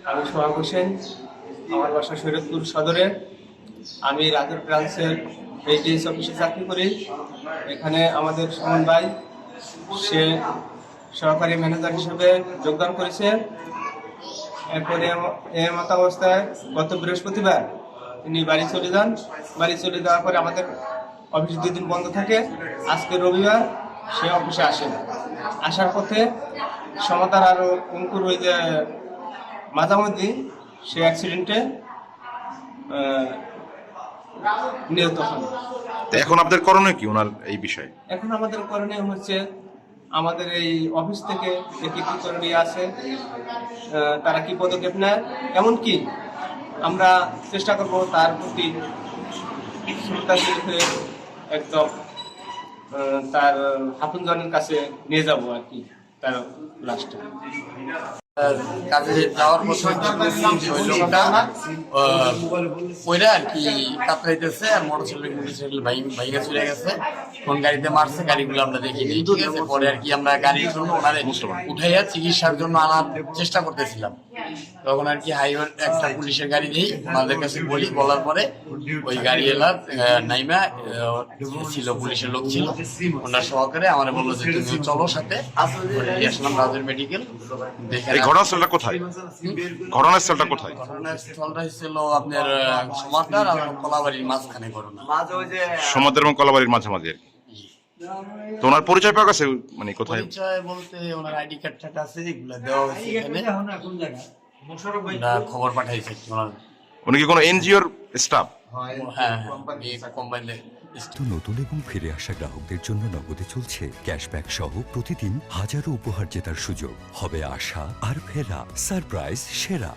আমি সোহাগ হোসেন, আমার বাসা শরীয়তপুর সদরে। আমি রাজুর ব্রাঞ্চের এইচডিএস অফিসে চাকরি করি। এখানে আমাদের সুমন ভাই, সে সহকারী ম্যানেজার হিসেবে যোগদান করেছে। এরপরে এর মতো অবস্থায় গত বৃহস্পতিবার তিনি বাড়ি চলে যান। বাড়ি চলে যাওয়ার পরে আমাদের অফিস 2 দিন বন্ধ থাকে। আজকে রবিবার সে অফিসে আসেন। আসার পথে সমতার আরও অঙ্কুর ওই যে মাঝামাঝি সে অ্যাক্সিডেন্টে নিহত হন। এখন আপনাদের করণীয় কি ওনার এই বিষয়ে? এখন আমাদের করণীয় হচ্ছে, আমাদের এই অফিস থেকে কি করণীয় আছে, তারা কি পদক্ষেপ নেয়, এমনকি আমরা চেষ্টা করব তার প্রতি শ্রদ্ধাশীল হয়ে একদম তার আপনজনের কাছে নিয়ে যাব আর কি, তার লাশটা। কাজে যাওয়ার পথে ওই লোকটা ওইটা আর কি কাতরাইতেছে, আর মোটরসাইকেল ভাইঙ্গা চলে গেছে। কোন গাড়িতে মারছে গাড়িগুলো আমরা দেখিনি, ঠিক আছে। পরে আর কি আমরা গাড়ির জন্য ওনারে উঠাইয়া চিকিৎসার জন্য আনার চেষ্টা করতেছিলাম। তখন আর কি হাইওয়ে একটা পুলিশের গাড়ি দিই, ওনাদের কাছে বলার পরে ওই গাড়ি এলার নাইমা ছিল, পুলিশের লোক ছিল, ওনার সহকারে আমার বললো যে তুমি চলো সাথে। আসলাম রাজের মেডিকেল। ঘটনাস্থলটা কোথায়? ঘটনাস্থলটা কোথায়? ঘটনাস্থলটা ছিল আপনার সমাদার আর কলাবাড়ির মাঝখানে ঘটনা, সমাদার এবং কলাবাড়ির মাঝামাঝি আর কি। তো ওনার পরিচয় পাওয়া গেছে, মানে কোথায়? পরিচয় বলতে ওনার আইডি কার্ড আছে, এগুলো দেওয়া হয়েছে এখানে, খবর পাঠাইছে ওনার। উনি কি কোনো এনজিওর স্টাফ? হ্যাঁ, কোম্পানির। নতুন এবং ফিরে আসা গ্রাহকদের জন্য নগদে চলছে ক্যাশব্যাক সহ প্রতিদিন হাজারো উপহার জেতার সুযোগ। হবে আশা আর ফেরা, সারপ্রাইজ সেরা।